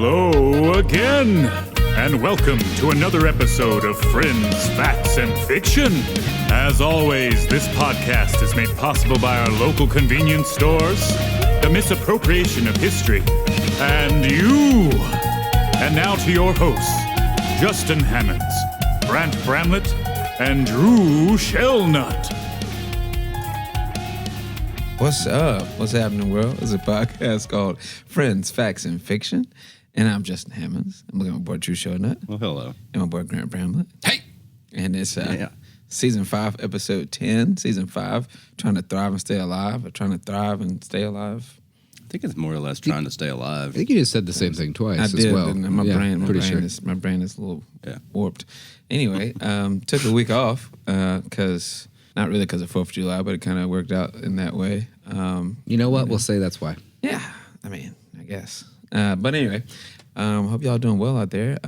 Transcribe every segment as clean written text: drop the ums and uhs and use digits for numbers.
Hello again, and welcome to another episode of Friends, Facts, and Fiction. As always, this podcast is made possible by our local convenience stores, the misappropriation of history, and you. And now to your hosts, Justin Hammonds, Brant Bramlett, and Drew Shellnut. What's up? What's happening, world? It's a podcast called Friends, Facts, and Fiction. And I'm Justin Hammonds. I'm looking at my boy Drew Shellnut. Well, hello. And my boy Grant Bramlett. Hey! And it's Season 5, Episode 10. Season 5, trying to thrive and stay alive, or trying to thrive and stay alive. I think it's more or less trying to stay alive. I think you just said the same thing twice I did, as well. didn't I? My brain is a little Yeah. warped. Anyway, took a week off because... Not really because of 4th of July, but it kind of worked out in that way. You know what? We'll say that's why. Yeah, I mean, I guess. But anyway, hope y'all doing well out there.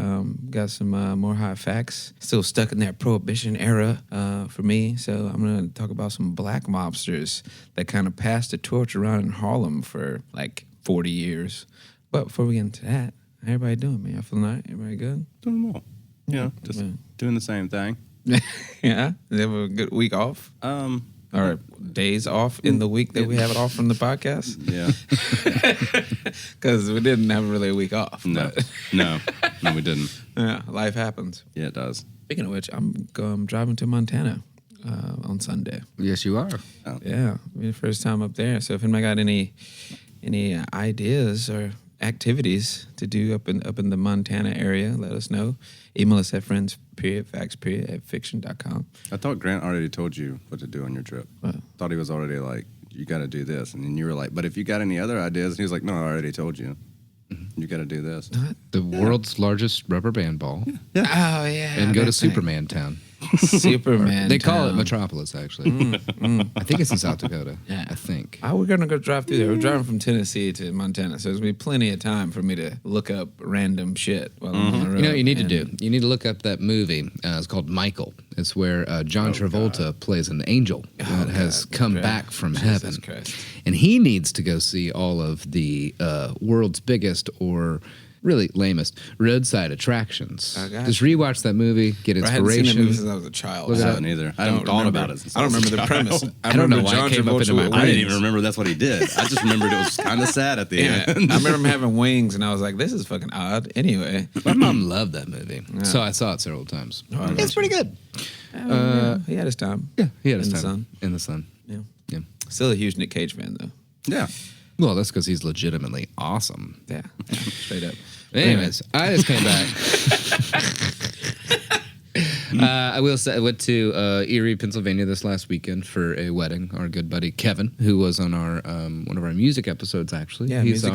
Got some more hot facts. Still stuck in that Prohibition era for me. So I'm going to talk about some black mobsters that kind of passed the torch around in Harlem for like 40 years. But before we get into that, how everybody doing, man? Y'all feeling all right? Everybody good? Doing well. Yeah, just doing the same thing. Yeah? Did you have a good week off? Or days off in the week that we have it off from the podcast? Yeah. Because we didn't have really a week off. No, we didn't. Yeah, life happens. Yeah, it does. Speaking of which, I'm driving to Montana on Sunday. Yes, you are. Oh. Yeah, first time up there. So if anybody got any ideas or activities to do up in the Montana area, let us know. Email us at friends.facts@fiction.com. I thought Grant already told you what to do on your trip. What? Thought he was already like, you got to do this. And then you were like, but if you got any other ideas? And he was like, no, I already told you. You got to do this. The world's largest rubber band ball. Yeah. Oh, yeah. And go to that thing. Superman Town. Superman They call it Town. Metropolis, actually. I think it's in South Dakota. Yeah. I think. We're going to go drive through there. We're driving from Tennessee to Montana, so there's going to be plenty of time for me to look up random shit while I'm on the road. You know what you need to do? You need to look up that movie. It's called Michael. It's where John Travolta plays an angel that has come back from heaven. Christ. And he needs to go see all of the world's biggest or really lamest roadside attractions. Just rewatch that movie, get inspiration. I hadn't seen that movie since I was a child. I haven't either. I haven't thought about it since I don't remember the premise. I don't know why it came up into my I brain. didn't even remember that's what he did. I just remembered it was kind of sad at the end. I remember him having wings, and I was like, this is fucking odd. Anyway. My mom loved that movie, so I saw it several times. It's pretty good. He had his time. Yeah, he had his In the time. sun. In the sun. Yeah. Still a huge Nick Cage fan, though. Yeah. Well, that's because he's legitimately awesome. Yeah. Straight up. Anyways, I just came back. I will say I went to Erie, Pennsylvania this last weekend for a wedding. Our good buddy Kevin, who was on our one of our music episodes, actually. Yeah, music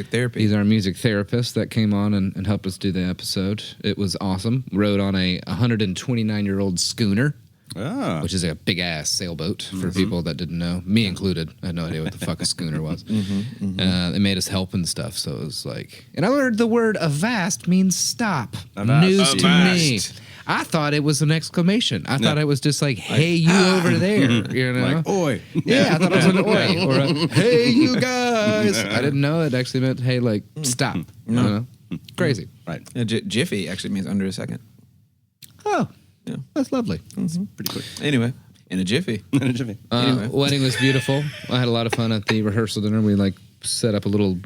therapy. He's our music therapist that came on and helped us do the episode. It was awesome. Rode on a 129-year-old schooner. Ah. Which is a big-ass sailboat for people that didn't know. Me included. I had no idea what the fuck a schooner was. They made us help and stuff, so it was like... And I learned the word avast means stop. Avast. News to me. Avast. I thought it was an exclamation. I thought it was just like, hey, you over there, you know? Like, oi. Yeah, I thought it was an oi. Or a, hey, you guys. I didn't know it actually meant, hey, like, stop. You know? Crazy. Right. Jiffy actually means under a second. Oh, Yeah. that's lovely. Pretty quick. Anyway, in a jiffy. Jimmy. Anyway. Wedding was beautiful. I had a lot of fun at the rehearsal dinner. We set up a little,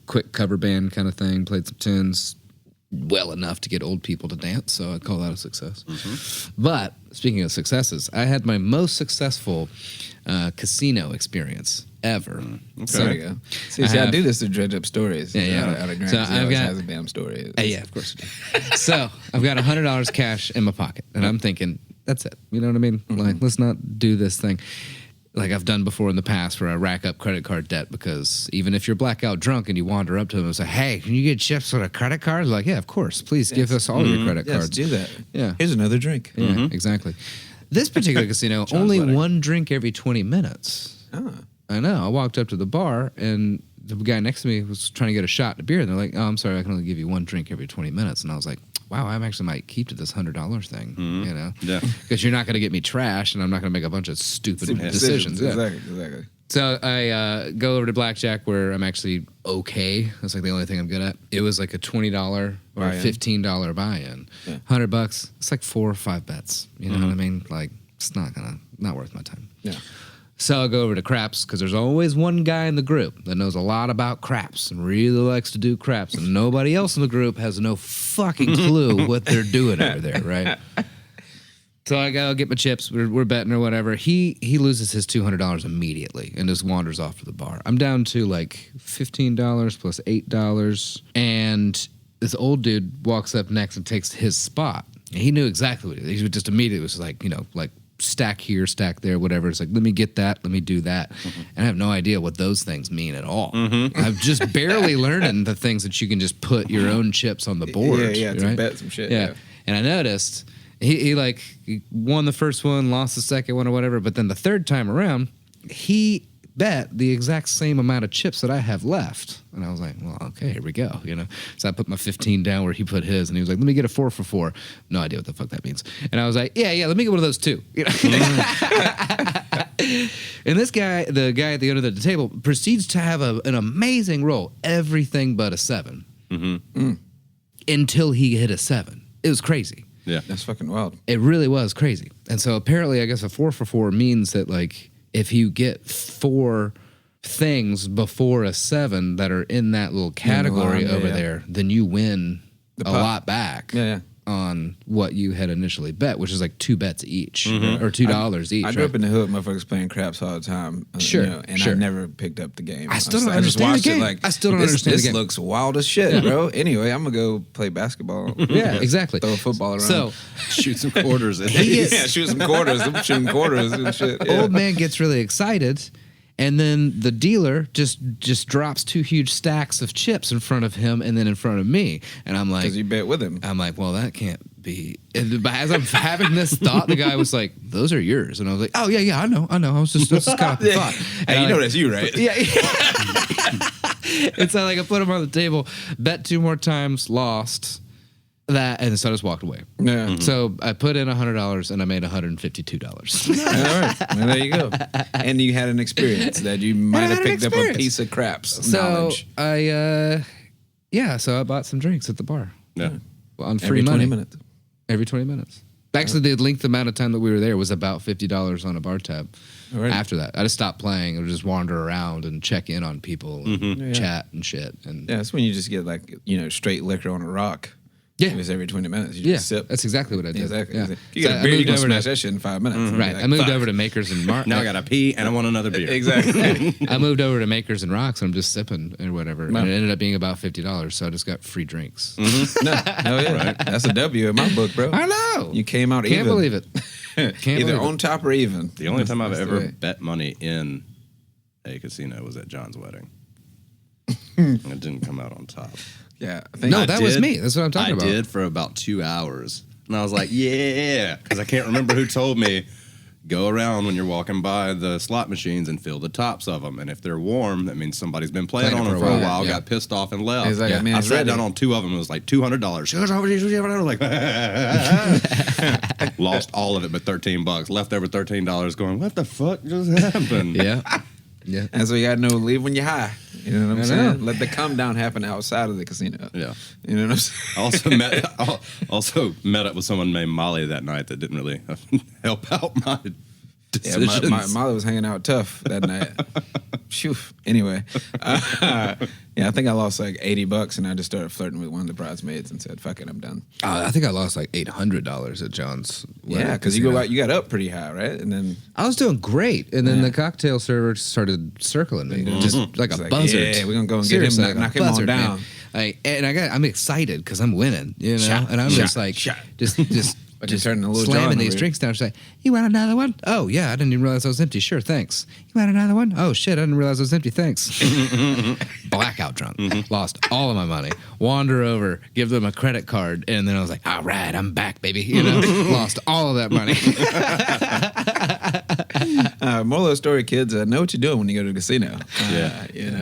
quick cover band kind of thing, played some tunes well enough to get old people to dance, so I'd call that a success. But speaking of successes, I had my most successful casino experience ever. So there you go. See, I do this to dredge up stories. Out of Grant. So I've got has a damn story. Yeah, of course. So I've got $100 cash in my pocket, and I'm thinking, that's it. You know what I mean? Like, let's not do this thing like I've done before in the past, where I rack up credit card debt, because even if you're blackout drunk and you wander up to them and say, hey, can you get chips on a credit card? They're like, yeah, of course. Please give us all your credit cards. Do that. Yeah. Here's another drink. Yeah, exactly. This particular casino, only one drink every 20 minutes. Oh. I know. I walked up to the bar, and the guy next to me was trying to get a shot of beer, and they're like, oh, I'm sorry, I can only give you one drink every 20 minutes. And I was like, wow, I actually might keep to this $100 thing, Yeah. Because you're not going to get me trash, and I'm not going to make a bunch of stupid decisions. Exactly. So I go over to blackjack where I'm actually okay. That's like the only thing I'm good at. It was like a $20 or Buy-in. $15 buy-in. Yeah. $100. It's like 4 or 5 bets. You know what I mean? Like it's not worth my time. Yeah. So I go over to craps because there's always one guy in the group that knows a lot about craps and really likes to do craps, and nobody else in the group has no fucking clue what they're doing over there, right? So I go get my chips. We're betting or whatever. He loses his $200 immediately and just wanders off to the bar. I'm down to like $15 plus $8, and this old dude walks up next and takes his spot. And he knew exactly what it is. He just immediately was like, like stack here, stack there, whatever. It's like, let me get that, let me do that. And I have no idea what those things mean at all. I'm just barely learning the things that you can just put your own chips on the board. Yeah, to right? bet some shit. Yeah. And I noticed he won the first one, lost the second one or whatever, but then the third time around, he bet the exact same amount of chips that I have left. And I was like, well, okay, here we go, So I put my 15 down where he put his, and he was like, let me get a 4 for 4. No idea what the fuck that means. And I was like, yeah, let me get one of those too. And this guy, the guy at the end of the table, proceeds to have an amazing roll, everything but a 7. Until he hit a 7. It was crazy. Yeah. That's fucking wild. It really was crazy. And so apparently, I guess a 4 for 4 means that, like, if you get 4 things before a 7 that are in that little category over there, then you win a lot back on what you had initially bet, which is like 2 bets each or $2 each. I grew up in the hood, motherfuckers playing craps all the time. And I never picked up the game. I still don't understand the game. I still don't understand the game. This looks wild as shit, bro. Anyway, I'm gonna go play basketball. Yeah, exactly. Throw a football around. So Shoot some quarters in. shoot some quarters. I'm shooting quarters and shit. Yeah. Old man gets really excited, and then the dealer just drops 2 huge stacks of chips in front of him and then in front of me. And I'm like, because you bet with him. I'm like, well, that can't be. And as I'm having this thought, the guy was like, those are yours. And I was like, oh, yeah, I know. I was just kind of thought. Hey, you know that's you, right? Yeah. And so I put him on the table, bet 2 more times, lost. That, and so I just walked away. Yeah. So I put in $100 and I made $152. All right. Well, there you go. And you had an experience that you might have picked up a piece of craps knowledge. So I bought some drinks at the bar. Yeah. On free Every 20 money. minutes. Every 20 minutes. Actually, the length amount of time that we were there was about $50 on a bar tab. Alright. After that, I just stopped playing. I would just wander around and check in on people and chat and shit. And Yeah, that's when you just get straight liquor on a rock. Yeah. It was every 20 minutes. You just sip. That's exactly what I did. Exactly. Yeah. You get So a beer, I you moved can over smash to, that shit in 5 minutes. right. I moved over to Makers and Rocks. Now I gotta pee and I want another beer. Exactly. I moved over to Makers and Rocks and I'm just sipping or whatever. No. And it ended up being about $50, so I just got free drinks. No, hell yeah. Right. That's a W in my book, bro. I know. You came out even. Can't believe it. Either on top or even. The only time I've That's the ever way. bet money in a casino was at John's wedding. It didn't come out on top. Yeah. I think No, I that was did. me. That's what I'm talking about. I did for about 2 hours. And I was like, yeah. Because I can't remember who told me, go around when you're walking by the slot machines and fill the tops of them. And if they're warm, that means somebody's been playing on them for a while, got pissed off and left. It's like, Yeah. man, I it's sat ready. down on 2 of them. It was like $200. I was like, lost all of it but $13. Left over $13 going, what the fuck just happened? Yeah. Yeah. And so you gotta know, leave when you're high. You know what I'm I saying? know. Let the come down happen outside of the casino. Yeah. You know what I'm saying? I also met up with someone named Molly that night that didn't really help out my Yeah, decisions. Molly was hanging out tough that night. Phew. Anyway, I think I lost like $80, and I just started flirting with one of the bridesmaids and said, "Fuck it, I'm done." I think I lost like $800 at John's. Yeah, because you got up pretty high, right? And then I was doing great, and then the cocktail server started circling me, just like It's a like, buzzard. yeah, we're gonna go and Seriously, get him, knock like a him on buzzard, down. man. Like, and I'm excited because I'm winning, Shot, and I'm shot, just like, shot. just But you're turning a little slamming John these over drinks down. She's like, "You want another one? Oh yeah, I didn't even realize I was empty. Sure, thanks. You want another one? Oh shit, I didn't realize I was empty. Thanks." Blackout drunk, lost all of my money. Wander over, give them a credit card, and then I was like, "All right, I'm back, baby." Lost all of that money. Moral of the story, kids, know what you're doing when you go to the casino.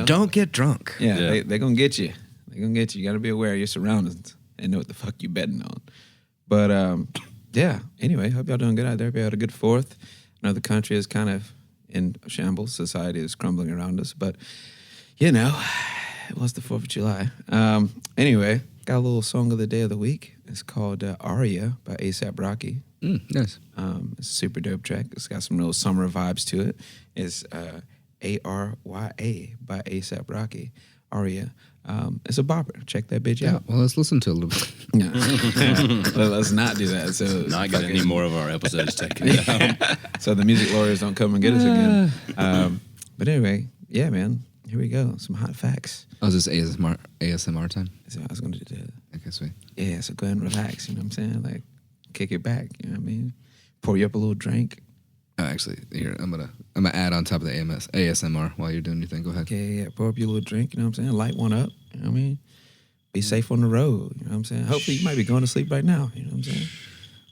Don't get drunk. Yeah. They're going to get you. They're going to get you. You got to be aware of your surroundings and know what the fuck you betting on. But, yeah, anyway, hope y'all doing good out there. Hope you had a good 4th. I know the country is kind of in shambles. Society is crumbling around us. But, you know, it was the 4th of July. Anyway, got a little song of the day of the week. It's called Aria by A$AP Rocky. Nice. It's a super dope track. It's got some real summer vibes to it. It's Arya by A$AP Rocky. Aria. It's a bopper. Check that bitch out. Well, let's listen to it a little bit. No. Let's not do that. So Not get any more of our episodes taken down. so the music lawyers don't come and get us again. But anyway, yeah, man. Here we go. Some hot facts. Oh, is this ASMR time? So I was going to do that. Okay, sweet. Yeah, so go ahead and relax. You know what I'm saying? Like, kick it back. You know what I mean? Pour you up a little drink. Oh, actually, here I'm gonna add on top of the ASMR while you're doing your thing. Go ahead. Okay, yeah. Pour up your little drink. You know what I'm saying? Light one up. You know what I mean? Be safe on the road. You know what I'm saying? Hopefully, you might be going to sleep right now. You know what I'm saying?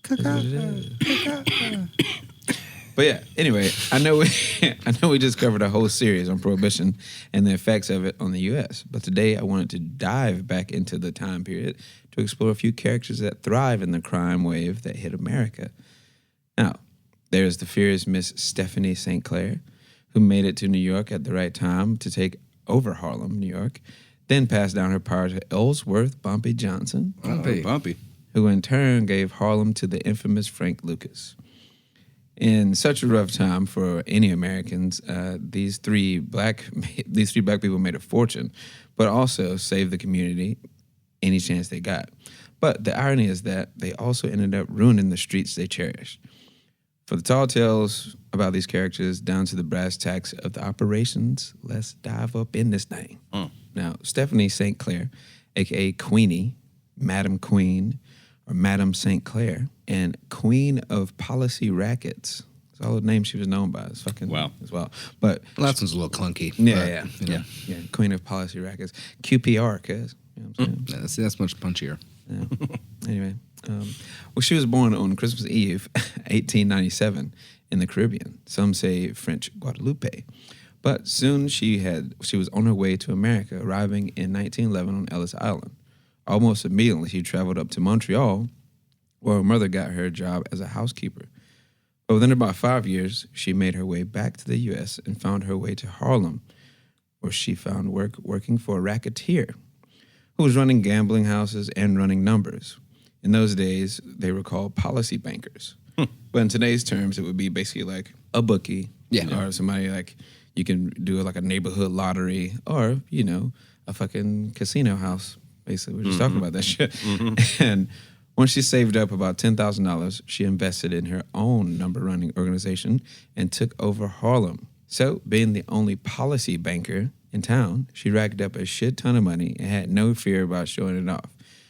That's what it is. But yeah, anyway, I know we just covered a whole series on prohibition and the effects of it on the U.S. But today I wanted to dive back into the time period to explore a few characters that thrive in the crime wave that hit America. Now, there's the furious Miss Stephanie St. Clair, who made it to New York at the right time to take over Harlem, New York, then passed down her power to Ellsworth Bumpy Johnson, Bumpy. who in turn gave Harlem to the infamous Frank Lucas. In such a rough time for any Americans, these three black people made a fortune, but also saved the community any chance they got. But the irony is that they also ended up ruining the streets they cherished. For the tall tales about these characters down to the brass tacks of the operations, let's dive up in this thing. Now, Stephanie St. Clair, a.k.a. Queenie, Madam Queen, or Madam St. Clair, and Queen of Policy Rackets. That's all the name she was known by. It's fucking wow as well. But that one's a little clunky. Yeah, but, you know. yeah. Queen of Policy Rackets. QPR, cuz. You know what I'm saying? Yeah, that's much punchier. Yeah. Anyway, well, she was born on Christmas Eve, 1897, in the Caribbean. Some say French Guadeloupe. But soon she was on her way to America, arriving in 1911 on Ellis Island. Almost immediately, she traveled up to Montreal, where her mother got her a job as a housekeeper. But within about 5 years, she made her way back to the U.S. and found her way to Harlem, where she found work working for a racketeer who was running gambling houses and running numbers. In those days, they were called policy bankers. But in today's terms, it would be basically like a bookie, or somebody like you can do like a neighborhood lottery, or a fucking casino house. Basically, we're just talking about that shit. And once she saved up about $10,000, she invested in her own number running organization and took over Harlem. So, being the only policy banker in town, she racked up a shit ton of money and had no fear about showing it off.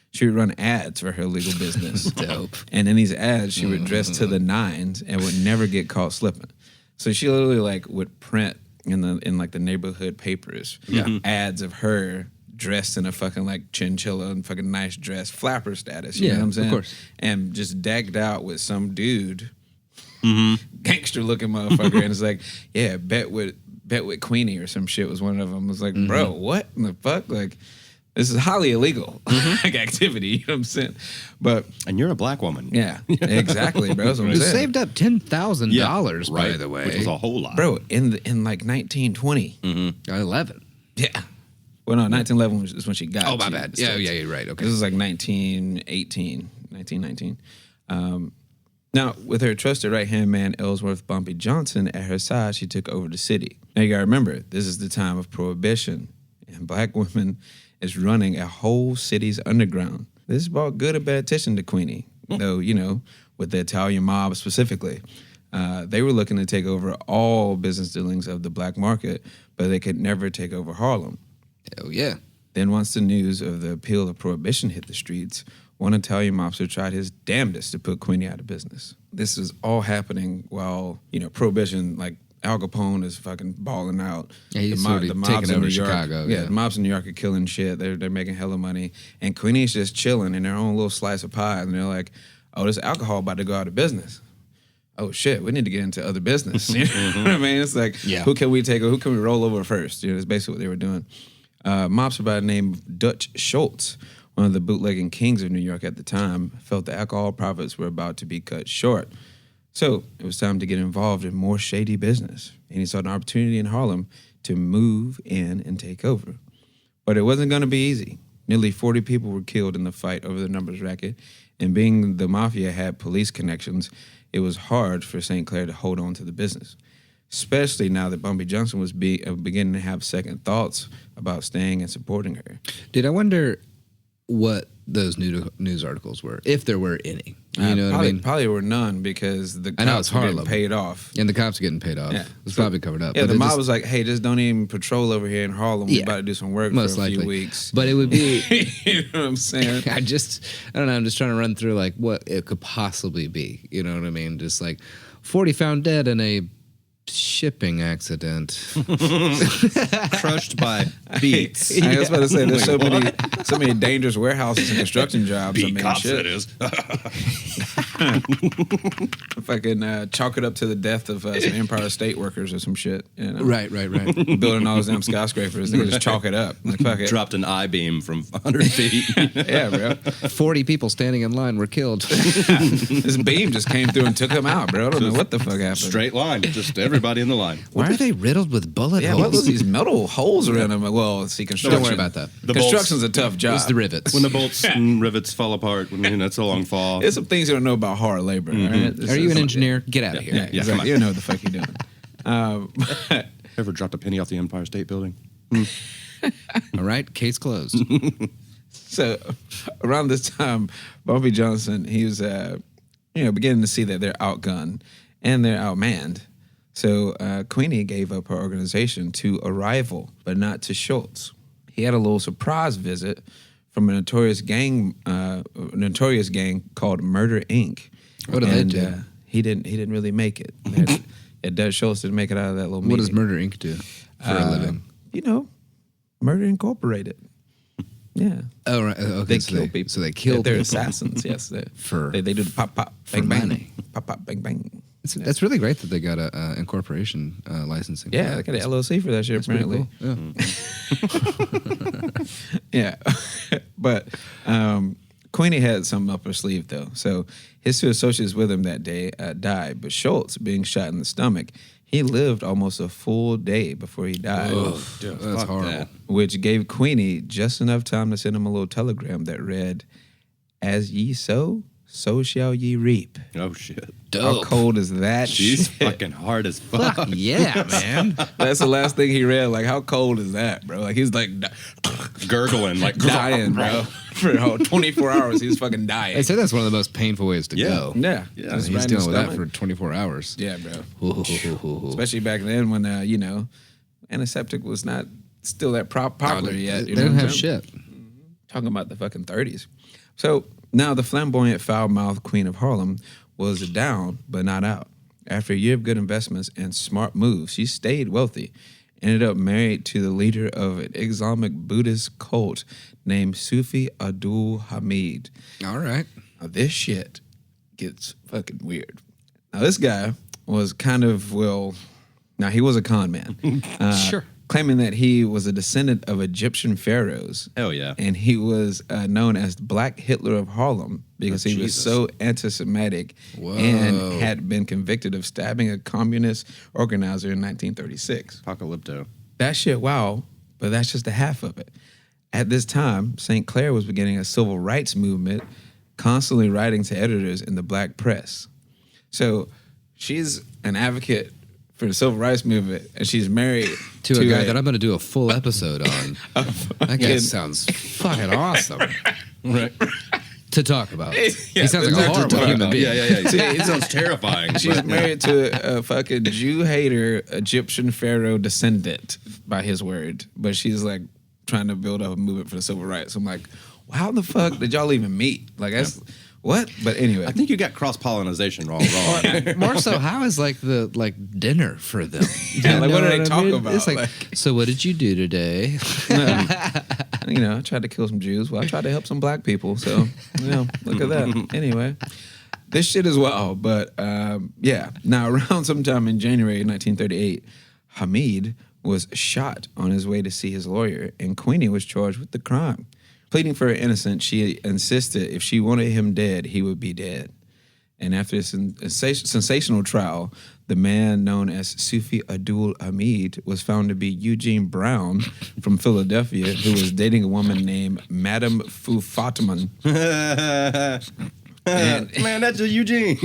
She would run ads for her legal business. Dope. And in these ads, she would dress to the nines and would never get caught slipping. So she literally would print in the neighborhood papers ads of her dressed in a fucking chinchilla and fucking nice dress, flapper status. You know what I'm saying? Of course. And just decked out with some dude, gangster looking motherfucker, and it's like, yeah, bet with Queenie or some shit was one of them. I was like, bro, what in the fuck? Like, this is highly illegal activity. You know what I'm saying? But and you're a black woman. Yeah, exactly, bro. That's what I'm You saying. saved up $10,000, by the way. Which was a whole lot. Bro, in 1920. 11. Yeah. Well, no, 1911 is when she got. Oh, my to bad. the Yeah, States. you're right. Okay. This is like 1919. Now, with her trusted right-hand man, Ellsworth Bumpy Johnson, at her side, she took over the city. Now, you got to remember, this is the time of Prohibition, and black women is running a whole city's underground. This brought good or bad attention to Queenie, though, with the Italian mob specifically. They were looking to take over all business dealings of the black market, but they could never take over Harlem. Hell yeah. Then once the news of the appeal of Prohibition hit the streets, one Italian mobster tried his damnedest to put Queenie out of business. This is all happening while, Prohibition, Al Capone is fucking balling out. Yeah, he's taking over Chicago. Yeah, the mobs in New York are killing shit. They're making hella money. And Queenie's just chilling in their own little slice of pie. And they're like, oh, this alcohol about to go out of business. Oh, shit, we need to get into other business. You know what I mean? It's like, who can we roll over first? That's basically what they were doing. Mobster by the name of Dutch Schultz, one of the bootlegging kings of New York at the time, felt the alcohol profits were about to be cut short. So it was time to get involved in more shady business, and he saw an opportunity in Harlem to move in and take over. But it wasn't going to be easy. Nearly 40 people were killed in the fight over the numbers racket, and being the mafia had police connections, it was hard for St. Clair to hold on to the business, especially now that Bumpy Johnson was beginning to have second thoughts about staying and supporting her. Dude, I wonder what those news articles were, if there were any. You know what I mean? Probably were none because the I know, it's cops were getting Harlem. paid off. And the cops are getting paid off. Yeah. It's probably covered up. Yeah, but the it mob just- was like, hey, just don't even patrol over here in Harlem. We're Yeah. about to do some work most for a likely. few weeks. But it would be... You know what I'm saying? I don't know. I'm just trying to run through like what it could possibly be. You know what I mean? Just like 40 found dead in a shipping accident. Crushed by beats. I was about to say, there's so many dangerous warehouses and construction jobs. Beat cops, that is. Fucking chalk it up to the death of some Empire State workers or some shit. You know? Right. Building all those damn skyscrapers. They just chalk it up. Like, fuck it. Dropped an I-beam from 100 feet. Yeah, bro. 40 people standing in line were killed. This beam just came through and took them out, bro. I don't know what the fuck happened. Straight line. Just everybody in the line. Why are they riddled with bullet Yeah, holes? what was these metal holes around them? Well, see, construction. Don't worry about that. The bolts- Construction's a tough job. It's the rivets. When the bolts and rivets fall apart, I mean, that's a long fall. There's some things you don't know about hard labor, right? Are you an engineer? Get out of here. Yeah, Yeah, exactly. come on. You don't know what the fuck you're doing. Ever dropped a penny off the Empire State Building? All right, case closed. So around this time, Bumpy Johnson, he was, beginning to see that they're outgunned and they're outmanned. So Queenie gave up her organization to a rival, but not to Schultz. He had a little surprise visit from a notorious gang called Murder Inc. What did they do? He didn't really make it. Doug Schultz didn't make it out of that little meeting. What does Murder Inc. do for a living? Murder Incorporated. Yeah. Oh, right. Okay, They kill people. So they kill They're people. assassins, yes. For- they do the pop, pop, for bang, bang. money. Pop, pop, bang, bang. That's really great that they got a incorporation licensing. for Yeah, that. they got an LLC for that shit, That's pretty apparently. cool. Yeah. But Queenie had something up her sleeve, though. So his two associates with him that day died. But Schultz, being shot in the stomach, he lived almost a full day before he died. Dude, That's fuck horrible. that. Which gave Queenie just enough time to send him a little telegram that read, "As ye sow, so shall ye reap." Oh, shit. How cold is that? She's shit? fucking hard as fuck. Yeah, man. That's the last thing he read. Like, how cold is that, bro? Like, he's like Gurgling. Like, dying, bro. For 24 hours, he's fucking dying. They say that's one of the most painful ways to Yeah. go. Yeah. Yeah, Just He's right in the dealing with that stomach. for 24 hours. Yeah, bro. Especially back then when, antiseptic was not still that popular yet. They You know didn't what have I'm saying? shit. Talking about the fucking 30s. So now the flamboyant, foul-mouthed queen of Harlem was down, but not out. After a year of good investments and smart moves, she stayed wealthy. Ended up married to the leader of an Islamic Buddhist cult named Sufi Abdul Hamid. All right. Now this shit gets fucking weird. Now this guy was he was a con man. Sure. Claiming that he was a descendant of Egyptian pharaohs. hell yeah. And he was known as the Black Hitler of Harlem because Oh, he was Jesus. so anti-Semitic Whoa. and had been convicted of stabbing a communist organizer in 1936. Apocalypto. That shit, wow, but that's just the half of it. At this time, St. Clair was beginning a civil rights movement, constantly writing to editors in the black press. So she's an advocate for the civil rights movement, and she's married To a guy that I'm going to do a full episode on. That guy fucking- sounds fucking awesome Right. to talk about. Yeah, He sounds like a to horrible talk human about. being. Yeah. It sounds terrifying. She's but- married to a fucking Jew hater, Egyptian pharaoh descendant, by his word. But she's like trying to build up a movement for the civil rights. I'm like, well, how the fuck did y'all even meet? Like, that's what? But anyway, I think you got cross-pollinization wrong. More so, how is like the dinner for them? Yeah, like, what do they talk about? It's like, so what did you do today? I tried to kill some Jews. Well, I tried to help some black people. So, look at that. Anyway, this shit is wild. But now around sometime in January 1938, Hamid was shot on his way to see his lawyer, and Queenie was charged with the crime. Pleading for her innocence, she insisted if she wanted him dead, he would be dead. And after a sensational trial, the man known as Sufi Abdul Hamid was found to be Eugene Brown from Philadelphia, who was dating a woman named Madame Fu Fatman. Man, that's just Eugene.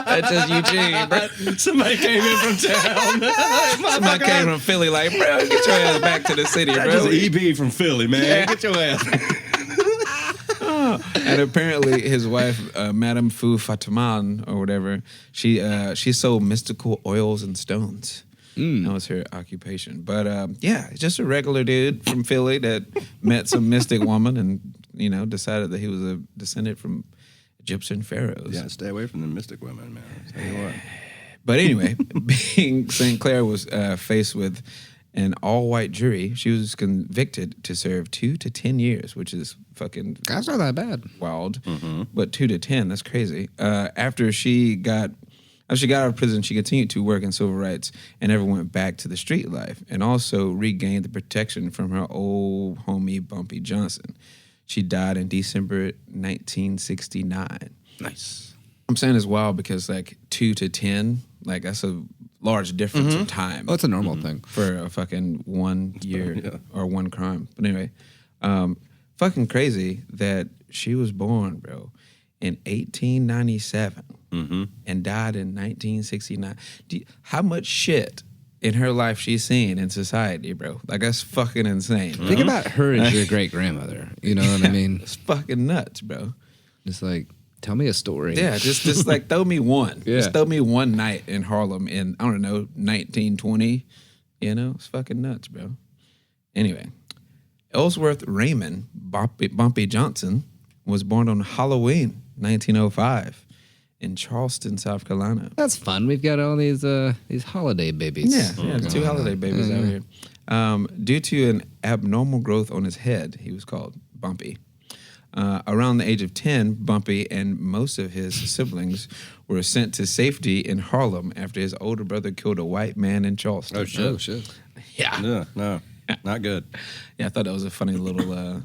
That's just Eugene, bro. Somebody came in from town. Somebody came from Philly like, bro, get your ass back to the city, That's bro. just EB from Philly, man. Yeah. Get your ass. And apparently his wife, Madame Fu Fatman or whatever, she sold mystical oils and stones. That was her occupation. But yeah, just a regular dude from Philly that met some mystic woman and, decided that he was a descendant from Egyptian pharaohs. Yeah, stay away from the mystic women, man. I'll tell you what. But anyway, being St. Clair was faced with an all-white jury, she was convicted to serve 2 to 10 years, which is fucking... That's not that bad. Wild. But 2 to 10, that's crazy. After she got out of prison, she continued to work in civil rights and never went back to the street life, and also regained the protection from her old homie, Bumpy Johnson. She died in December 1969. Nice. I'm saying it's wild because, 2 to 10, that's a large difference in time. Oh, it's a normal thing. For a fucking 1 year or one crime. But anyway, fucking crazy that she was born, bro, in 1897 and died in 1969. How much shit in her life she's seen in society, bro? That's fucking insane. Think about her as your great grandmother. You know what I mean? It's fucking nuts, bro. Just tell me a story. Yeah, just throw me one. Yeah. Just throw me one night in Harlem in, 1920. It's fucking nuts, bro. Anyway, Ellsworth Raymond Bumpy Johnson was born on Halloween, 1905 in Charleston, South Carolina. That's fun. We've got all these holiday babies. Yeah, 2 holiday babies out here. Due to an abnormal growth on his head, he was called Bumpy. Around the age of 10, Bumpy and most of his siblings were sent to safety in Harlem after his older brother killed a white man in Charleston. Oh, shit. Yeah. No, not good. Yeah, I thought that was a funny little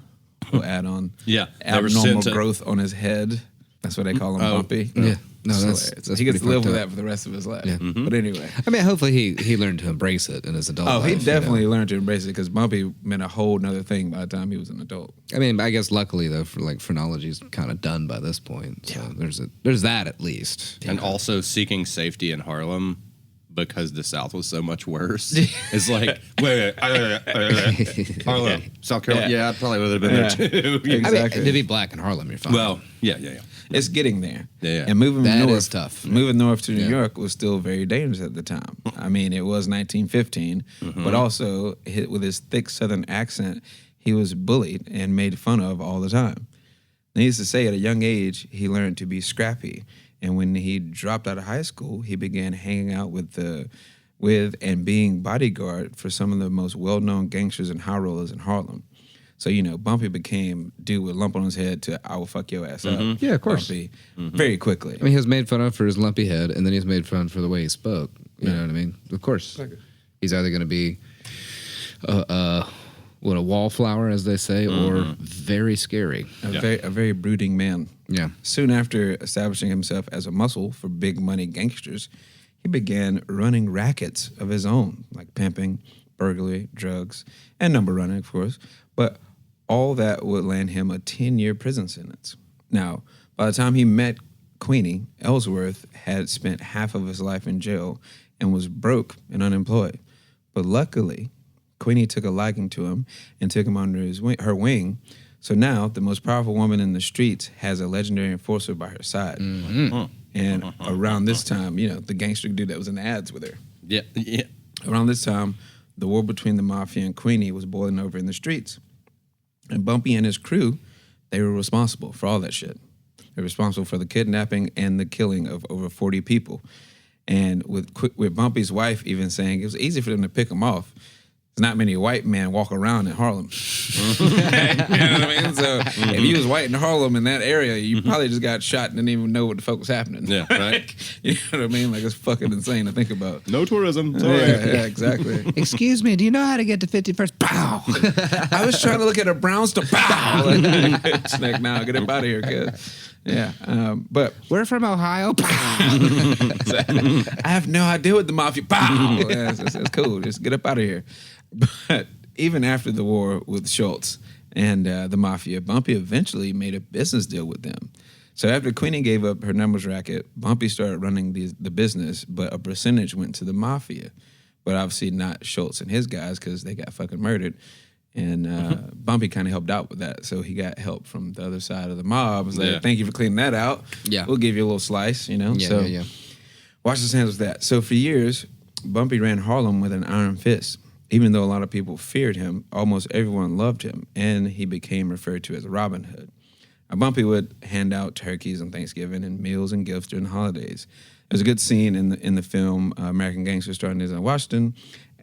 add-on. Yeah, they were Abnormal sent to- growth on his head. That's what they call him, Bumpy. Yeah. No, That's that's he gets to pretty live with fucked that up. for the rest of his life. Yeah. But anyway. I mean, hopefully he learned to embrace it in his adult life. Oh, he you know? definitely learned to embrace it because Bumpy meant a whole nother thing by the time he was an adult. I mean, I guess luckily though, for phrenology's kind of done by this point. So there's that at least. And also seeking safety in Harlem because the South was so much worse. It's wait, Harlem, South Carolina. Yeah, I probably would have been there too. I mean, Exactly. to be black in Harlem, you're fine. Well, yeah. It's getting there. Yeah. And moving That north is tough. Moving north to New Yeah. York was still very dangerous at the time. I mean, it was 1915, but also with his thick Southern accent, he was bullied and made fun of all the time. Needless to say, at a young age, he learned to be scrappy. And when he dropped out of high school, he began hanging out with and being bodyguard for some of the most well-known gangsters and high rollers in Harlem. So, Bumpy became dude with a lump on his head to I will fuck your ass up. Yeah, of course. Bumpy, very quickly. I mean, he was made fun of for his lumpy head, and then he was made fun for the way he spoke. You know what I mean? Of course. He's either going to be a wallflower, as they say, or very scary. A very brooding man. Yeah. Soon after establishing himself as a muscle for big money gangsters, he began running rackets of his own, like pimping, burglary, drugs, and number running, of course. But all that would land him a 10-year prison sentence. Now, by the time he met Queenie, Ellsworth had spent half of his life in jail and was broke and unemployed. But luckily, Queenie took a liking to him and took him under her wing. So now, the most powerful woman in the streets has a legendary enforcer by her side. And around this time, the gangster dude that was in the ads with her. Yeah. Around this time, the war between the mafia and Queenie was boiling over in the streets. And Bumpy and his crew, they were responsible for all that shit. They were responsible for the kidnapping and the killing of over 40 people. And with Bumpy's wife even saying it was easy for them to pick him off. There's not many white men walk around in Harlem. You know what I mean? So if you was white in Harlem in that area, you probably just got shot and didn't even know what the fuck was happening. Yeah, right. You know what I mean? It's fucking insane to think about. No tourism. Yeah, exactly. Excuse me, do you know how to get to 51st? Pow! I was trying to look at a brownstone. Pow! Snack now, get up out of here, kid. Yeah, but We're from Ohio. I have no idea what the mafia. Pow! Yeah, it's cool. Just get up out of here. But even after the war with Schultz and the mafia, Bumpy eventually made a business deal with them. So after Queenie gave up her numbers racket, Bumpy started running the business, but a percentage went to the mafia. But obviously not Schultz and his guys because they got fucking murdered. And Bumpy kind of helped out with that. So he got help from the other side of the mob. It was like, thank you for cleaning that out. Yeah. We'll give you a little slice, you know? Yeah. Wash his hands with that. So for years, Bumpy ran Harlem with an iron fist. Even though a lot of people feared him, almost everyone loved him, and he became referred to as Robin Hood. Bumpy would hand out turkeys on Thanksgiving and meals and gifts during the holidays. There's a good scene in the film American Gangster starring Denzel Washington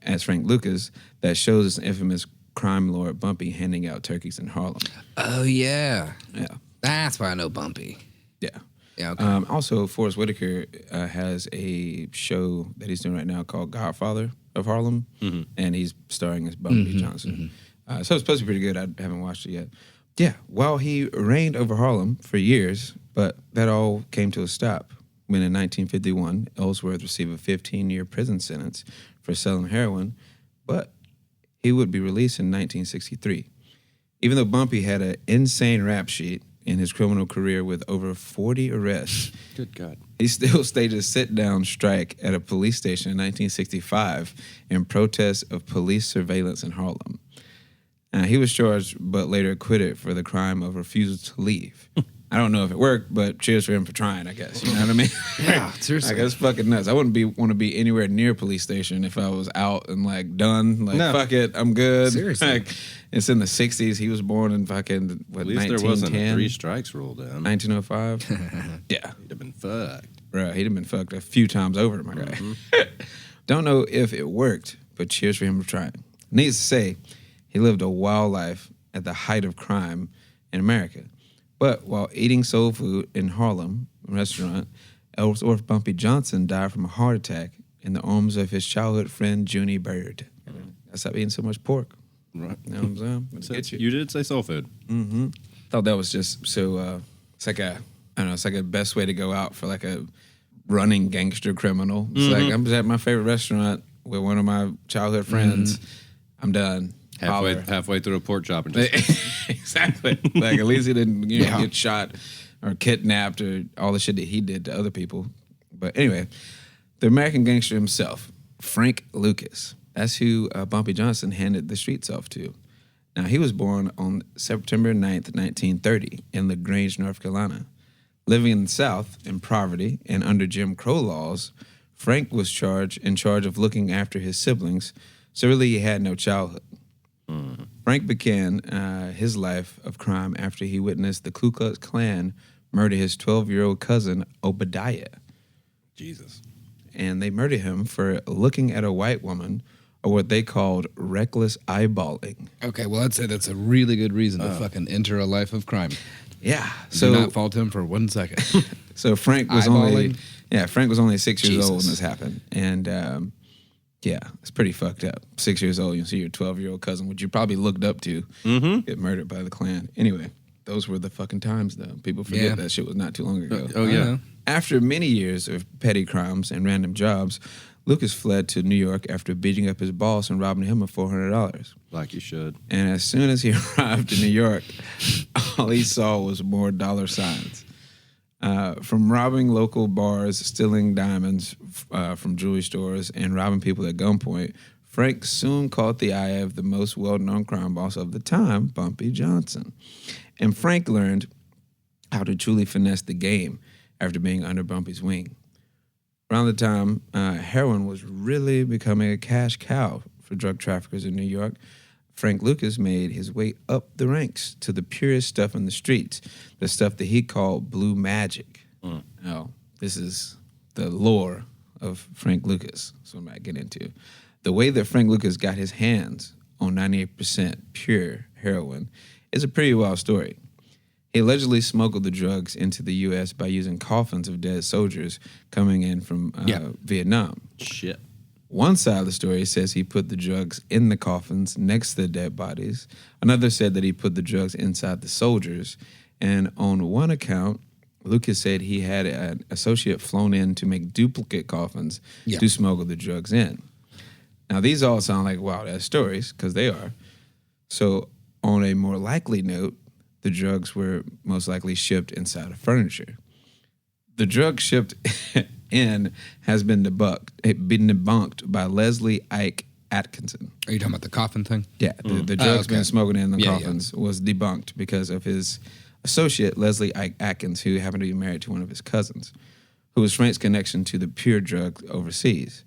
as Frank Lucas that shows this infamous crime lord Bumpy handing out turkeys in Harlem. Oh, yeah. Yeah. That's why I know Bumpy. Yeah. Yeah, okay. Also, Forrest Whitaker has a show that he's doing right now called Godfather of Harlem, and he's starring as Bumpy Johnson. So it's supposed to be pretty good. I haven't watched it yet. Yeah, well, he reigned over Harlem for years, but that all came to a stop when in 1951, Ellsworth received a 15-year prison sentence for selling heroin, but he would be released in 1963. Even though Bumpy had an insane rap sheet in his criminal career with over 40 arrests, Good God. he still staged a sit-down strike at a police station in 1965 in protest of police surveillance in Harlem. He was charged but later acquitted for the crime of refusal to leave. I don't know if it worked, but cheers for him for trying, I guess. You know what I mean? Yeah, seriously. Like, that's fucking nuts. I wouldn't want to be anywhere near a police station if I was out and, like, done. Like, fuck it, I'm good. Seriously. Like, it's in the 60s. He was born in fucking, what, At least 1910? there wasn't a 3 strikes rule down. 1905? Yeah. He'd have been fucked. Bro, he'd have been fucked a few times over, my guy. Don't know if it worked, but cheers for him for trying. Needless to say, he lived a wild life at the height of crime in America. But while eating soul food in Harlem restaurant, Ellsworth Bumpy Johnson died from a heart attack in the arms of his childhood friend, Junie Bird. I stopped eating so much pork. Right. You know what I'm saying? Let's get you. You did say soul food. Thought that was just so, it's like a, I don't know, it's like a best way to go out for like a running gangster criminal. It's like, I'm just at my favorite restaurant with one of my childhood friends. I'm done. Halfway through a pork chop and just Exactly. Like, at least he didn't get shot or kidnapped or all the shit that he did to other people. But anyway, the American gangster himself, Frank Lucas. That's who Bumpy Johnson handed the streets off to. Now, he was born on September 9th, 1930 in LaGrange, North Carolina. Living in the South in poverty and under Jim Crow laws, Frank was in charge of looking after his siblings, so really he had no childhood. Frank began his life of crime after he witnessed the Ku Klux Klan murder his 12-year-old cousin, Obadiah. Jesus. And they murdered him for looking at a white woman, or what they called reckless eyeballing. Okay, well, I'd say that's a really good reason to fucking enter a life of crime. Yeah. Do not fault him for 1 second. So Frank was Eyeballing? Frank was only 6 years old Jesus. when this happened. And yeah, it's pretty fucked up. 6 years old, you see your 12-year-old cousin, which you probably looked up to, get murdered by the Klan. Anyway, those were the fucking times, though. People forget that shit was not too long ago. Oh, yeah. After many years of petty crimes and random jobs, Lucas fled to New York after beating up his boss and robbing him of $400. Like you should. And as soon as he arrived in New York, all he saw was more dollar signs. From robbing local bars, stealing diamonds from jewelry stores, and robbing people at gunpoint, Frank soon caught the eye of the most well-known crime boss of the time, Bumpy Johnson. And Frank learned how to truly finesse the game after being under Bumpy's wing. Around the time, heroin was really becoming a cash cow for drug traffickers in New York. Frank Lucas made his way up the ranks to the purest stuff in the streets, the stuff that he called blue magic. Now, this is the lore of Frank Lucas, so I'm going to get into. The way that Frank Lucas got his hands on 98% pure heroin is a pretty wild story. He allegedly smuggled the drugs into the U.S. by using coffins of dead soldiers coming in from Vietnam. Shit. One side of the story says he put the drugs in the coffins next to the dead bodies. Another said that he put the drugs inside the soldiers. And on one account, Lucas said he had an associate flown in to make duplicate coffins to smuggle the drugs in. Now, these all sound like wild-ass stories, because they are. So, on a more likely note, the drugs were most likely shipped inside of furniture. The drug shipped in has been debunked by Leslie Ike Atkinson. Are you talking about the coffin thing? Yeah, the drugs being smuggled in the coffins was debunked because of his associate, Leslie Ike Atkins, who happened to be married to one of his cousins, who was Frank's connection to the pure drug overseas.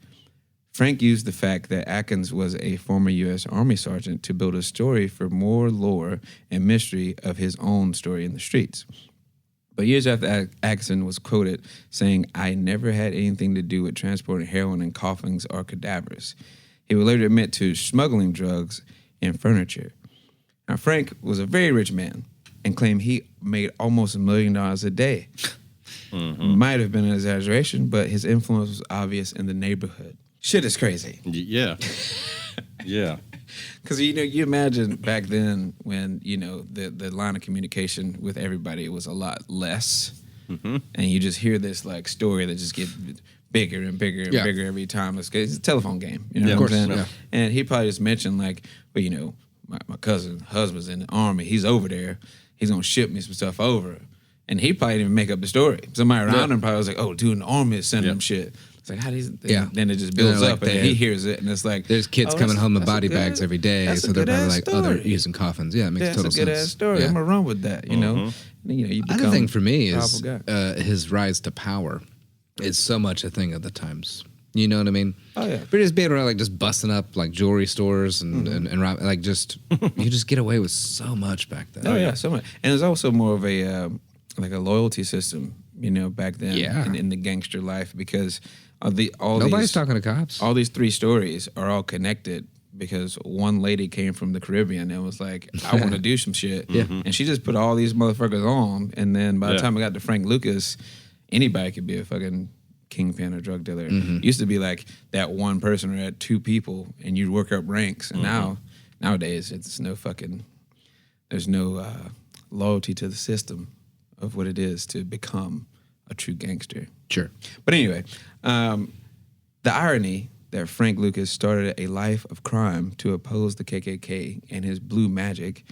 Frank used the fact that Atkins was a former U.S. Army sergeant to build a story for more lore and mystery of his own story in the streets. But years after Atkinson was quoted saying, "I never had anything to do with transporting heroin in coffins or cadavers," he would later admit to smuggling drugs and furniture. Now, Frank was a very rich man and claimed he made almost $1 million a day. Might have been an exaggeration, but his influence was obvious in the neighborhood. Shit is crazy. Yeah. Yeah. Because, you imagine back then when, the line of communication with everybody was a lot less. Mm-hmm. And you just hear this, story that just gets bigger and bigger and bigger every time. It's a telephone game. You know what I'm saying? Yeah. And he probably just mentioned, my cousin's husband's in the Army. He's over there. He's going to ship me some stuff over. And he probably didn't even make up the story. Somebody around him probably was like, "Oh, dude in the Army is sending him shit." It's like, how do you... Then it just builds up, and then he hears it, and it's like... There's kids coming home with body bags every day, so they're probably like, they're using coffins. Yeah, it makes total sense. That's a good-ass story. Yeah. I'm going to run with that, you know? And, you become other thing for me is his rise to power is so much a thing of the times. You know what I mean? Oh, yeah. But just being around, just busting up, jewelry stores and you just get away with so much back then. Oh, yeah, so much. And there's also more of a loyalty system, back then in the gangster life, because nobody's talking to cops. All these 3 stories are all connected because one lady came from the Caribbean and was like, "I want to do some shit." And she just put all these motherfuckers on, and then by the time I got to Frank Lucas, anybody could be a fucking kingpin or drug dealer. Used to be like that one person or that 2 people, and you'd work up ranks. And nowadays, it's there's no loyalty to the system of what it is to become a true gangster. Sure. But anyway, the irony that Frank Lucas started a life of crime to oppose the KKK and his blue magic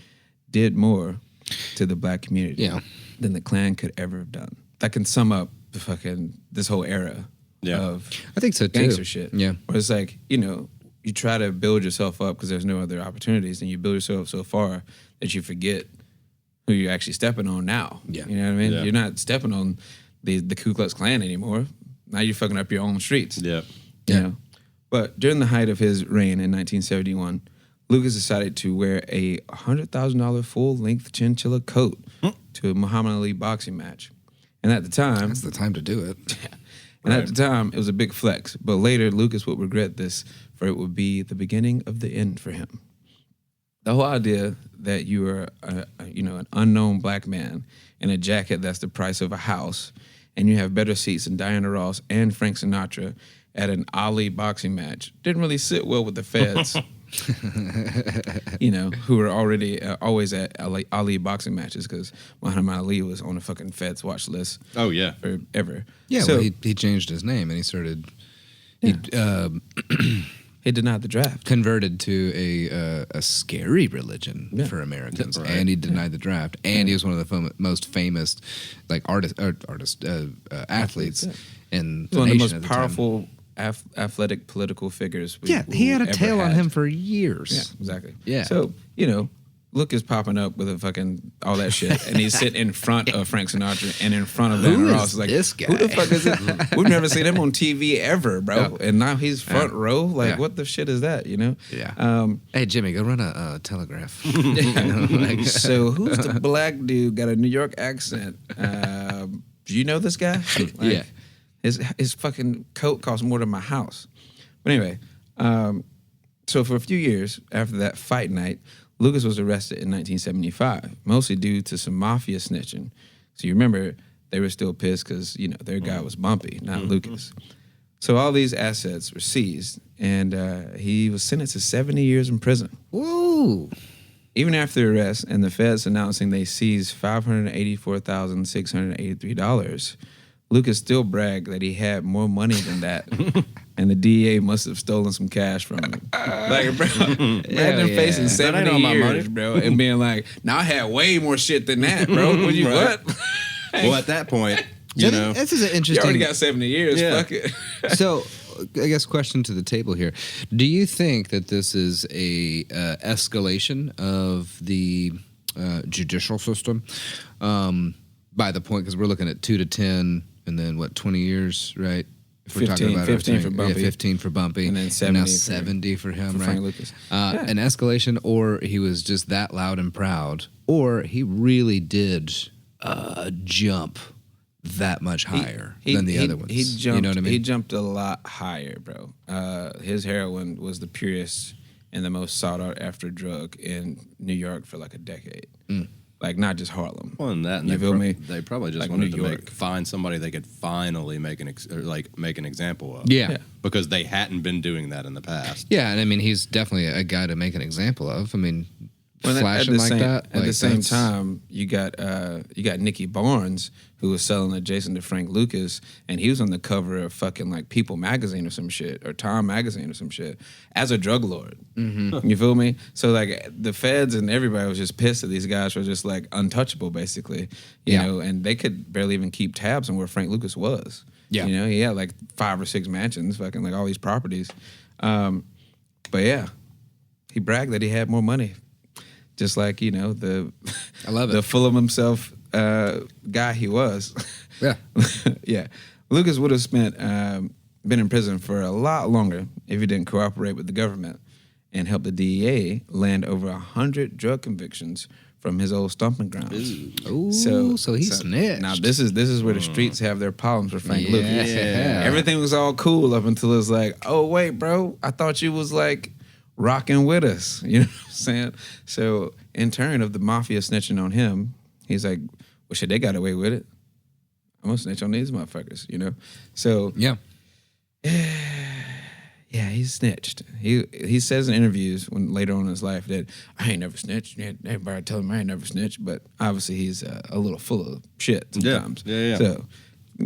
did more to the black community than the Klan could ever have done. That can sum up this whole era of I think so too. Gangster shit. Yeah. Where it's like, you try to build yourself up because there's no other opportunities, and you build yourself so far that you forget who you're actually stepping on now. Yeah. You know what I mean? Yeah. You're not stepping on the Ku Klux Klan anymore. Now you're fucking up your own streets. Yeah. You know? But during the height of his reign in 1971, Lucas decided to wear a $100,000 full-length chinchilla coat to a Muhammad Ali boxing match. And at the time... That's the time to do it. And at the time, it was a big flex. But later, Lucas would regret this, for it would be the beginning of the end for him. The whole idea that you are, an unknown black man in a jacket that's the price of a house, and you have better seats than Diana Ross and Frank Sinatra at an Ali boxing match didn't really sit well with the feds, who were already always at Ali boxing matches because Muhammad Ali was on the fucking feds watch list. Oh, yeah. Forever. Yeah, so, he changed his name and he started... Yeah. He denied the draft. Converted to a scary religion for Americans, and he denied the draft. And he was one of the most famous, athletes in the nation. One of the most powerful athletic political figures. He had a tail on him for years. Yeah, exactly. Yeah. So Lucas popping up with all that shit, and he's sitting in front of Frank Sinatra and in front of Diana Ross. Like, this guy? Who the fuck is it? We've never seen him on TV ever, bro. And now he's front row. Like, what the shit is that? Yeah. Hey, Jimmy, go run a telegraph. So who's the black dude got a New York accent? Do you know this guy? His fucking coat costs more than my house. But anyway, so for a few years after that fight night, Lucas was arrested in 1975, mostly due to some mafia snitching. So you remember, they were still pissed because, their guy was Bumpy, not Lucas. So all these assets were seized, and he was sentenced to 70 years in prison. Woo! Even after the arrest and the feds announcing they seized $584,683, Lucas still bragged that he had more money than that, and the DEA must have stolen some cash from him. Like, bro, imagine facing That 70 ain't all my years, money. bro, and being like, "Now I had way more shit than that, bro." What you Right. what? Well, at that point, you know, This is an You interesting. already got 70 years. Yeah. Fuck it. So, I guess question to the table here: do you think that this is a escalation of the judicial system by the point? Because we're looking at 2 to 10, and then what, 20 years, right? If we're 15 for Bumpy. 15 for Bumpy, And then now 70 for- 70 for him, for right? Frank Lucas. An escalation, or he was just that loud and proud, or he really did jump that much higher than the other ones. He jumped. You know what I mean? He jumped a lot higher, bro. His heroin was the purest and the most sought after drug in New York for like a decade. Like not just Harlem. well, and that, and You feel me? They probably just Like wanted New to York. find somebody they could finally make an example of. Yeah. because they hadn't been doing that in the past. Yeah, and I mean, he's definitely a guy to make an example of. I mean, Well, flashing like that. At the like, same that's- time, you got Nicky Barnes, who was selling adjacent to Frank Lucas, and he was on the cover of fucking like People magazine or some shit, or Time magazine or some shit, as a drug lord. You feel me? So like the feds and everybody was just pissed that these guys were just like untouchable, basically. You know, and they could barely even keep tabs on where Frank Lucas was. Yeah. You know, he had like 5 or 6 mansions, fucking like all these properties. But yeah, he bragged that he had more money. Just like, you know, I love it. the full of himself guy he was. Yeah. Yeah. Lucas would have been in prison for a lot longer if he didn't cooperate with the government and help the DEA land over 100 drug convictions from his old stomping grounds. Ooh, so he snitched. Now this is where the streets have their problems with Frank Lucas. Yeah. Everything was all cool up until it's like, oh wait, bro, I thought you was like rocking with us. You know what I'm saying? So in turn of the mafia snitching on him, he's like, well shit, they got away with it. I'm gonna snitch on these motherfuckers, you know? So Yeah. yeah, he snitched. He says in interviews when later on in his life that I ain't never snitched. Everybody tell him I ain't never snitched, but obviously he's a little full of shit sometimes. Yeah. So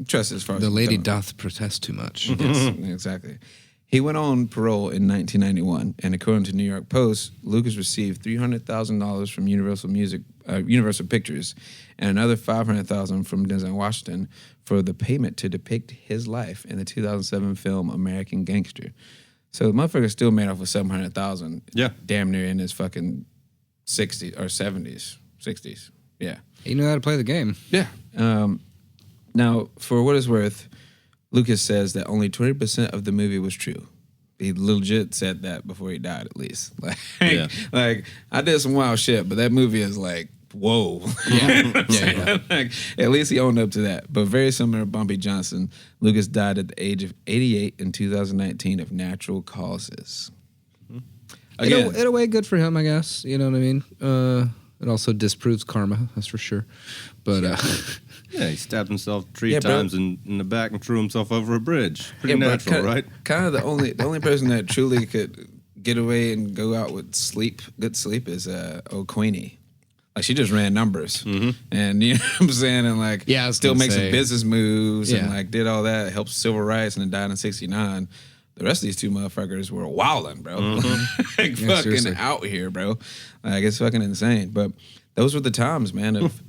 trust as far as The I'm lady telling. doth protest too much. Yes, exactly. He went on parole in 1991, and according to New York Post, Lucas received $300,000 from Universal Pictures, and another $500,000 from Denzel Washington for the payment to depict his life in the 2007 film American Gangster. So the motherfucker still made off with $700,000. Yeah. damn near in his fucking 60s or 70s, 60s. Yeah. He knew how to play the game. Yeah. Now, for what it's worth, Lucas says that only 20% of the movie was true. He legit said that before he died, at least. Like I did some wild shit, but that movie is like, whoa. Yeah. Like, at least he owned up to that. But very similar to Bumpy Johnson, Lucas died at the age of 88 in 2019 of natural causes. Again, In a way, good for him, I guess. You know what I mean? It also disproves karma, that's for sure. But Yeah, he stabbed himself 3 Yeah, bro. times in the back and threw himself over a bridge. Pretty bro, natural, right? Kind of the only person that truly could get away and go out with good sleep is old Queenie. Like she just ran numbers, and you know what I'm saying, and like Yeah, I was still gonna make say. some business moves and Yeah. like did all that, helped civil rights, and then died in '69. The rest of these 2 motherfuckers were wilding, bro. Like Yeah, fucking seriously. out here, bro. Like it's fucking insane. But those were the times, man, of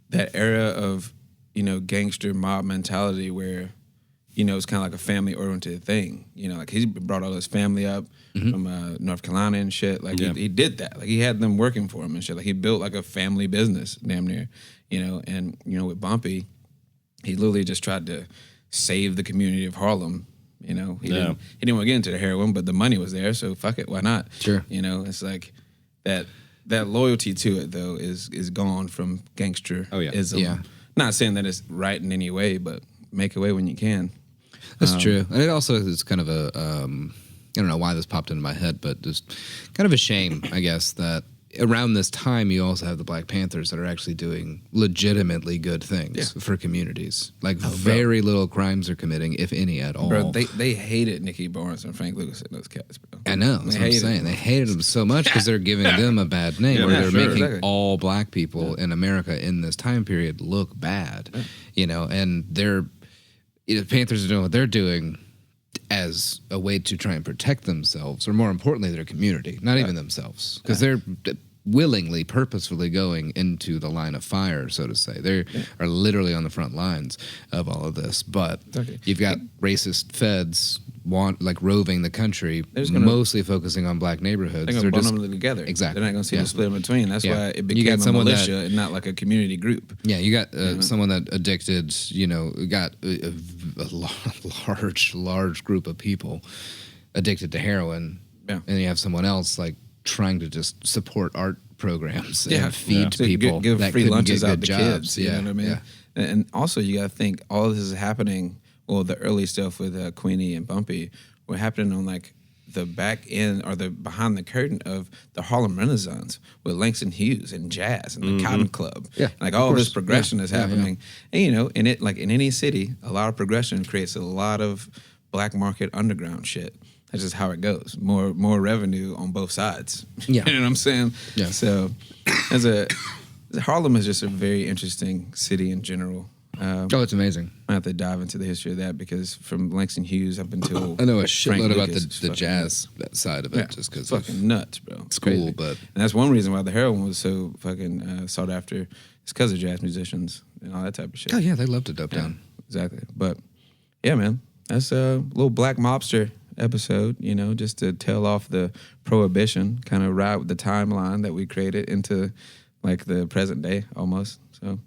that era of, you know, gangster mob mentality where, you know, it's kind of like a family oriented thing. You know, like he brought all his family up from North Carolina and shit. Like Yeah. he did that. Like he had them working for him and shit. Like he built like a family business damn near, you know. And, you know, with Bumpy, he literally just tried to save the community of Harlem. You know, he didn't want to get into the heroin, but the money was there, so fuck it, why not? Sure. You know, it's like that loyalty to it though is gone from gangsterism. Oh, yeah. Yeah. Not saying that it's right in any way, but make a way when you can. that's true. And it also is kind of a, I don't know why this popped into my head, but just kind of a shame, I guess, that around this time, you also have the Black Panthers that are actually doing legitimately good things for communities. Like very little crimes are committing, if any at all. Bro, they hated Nicky Barnes and Frank Lucas and those cats, bro. I know. That's what I'm saying. They hated them so much because they're giving them a bad name. Where they're making all black people in America in this time period look bad. And the Panthers are doing what they're doing as a way to try and protect themselves, or more importantly, their community, not even themselves, because they're willingly, purposefully going into the line of fire, so to say. They are literally on the front lines of all of this. But you've got racist feds roving the country, mostly focusing on black neighborhoods. They're going to bundle them together. Exactly. They're not going to see the split in between. That's why it became a militia and not like a community group. Yeah, you got someone that addicted, got a large group of people addicted to heroin. Yeah. And you have someone else like trying to just support art programs and feed people give that free lunches get out good to jobs. kids. You know what I mean? Yeah. And also, you got to think all this is happening. Well, the early stuff with Queenie and Bumpy were happening on like the back end or the behind the curtain of the Harlem Renaissance with Langston Hughes and jazz and the Cotton Club. Yeah, like all this progression is happening. And in it, like in any city, a lot of progression creates a lot of black market underground shit. That's just how it goes. More revenue on both sides. Yeah. You know what I'm saying? Yeah. So Harlem is just a very interesting city in general. It's amazing. I have to dive into the history of that because from Langston Hughes up until I know a shitload about the jazz side of it, just because fucking nuts, bro. It's cool, but and that's one reason why the heroin was so fucking sought after. It's because of jazz musicians and all that type of shit. Oh yeah, they love to dope down. Exactly, but yeah, man, that's a little Black Mobster episode. Just to tail off the prohibition, kind of ride with the timeline that we created into like the present day almost. So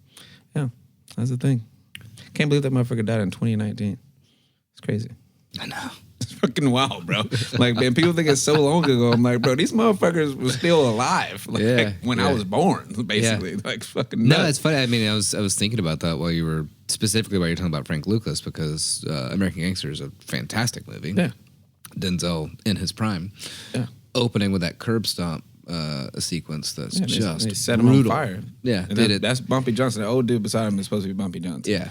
yeah. That's the thing. Can't believe that motherfucker died in 2019. It's crazy. I know. It's fucking wild, bro. Like, man, people think it's so long ago. I'm like, bro, these motherfuckers were still alive. Like, when I was born, basically. Like, fucking nuts. No, it's funny. I mean, I was thinking about that while you were talking about Frank Lucas, because American Gangster is a fantastic movie. Yeah. Denzel in his prime. Yeah. Opening with that curb stomp. A sequence that's just they set him brutal. on fire. Yeah, that's Bumpy Johnson. The old dude beside him is supposed to be Bumpy Johnson. Yeah,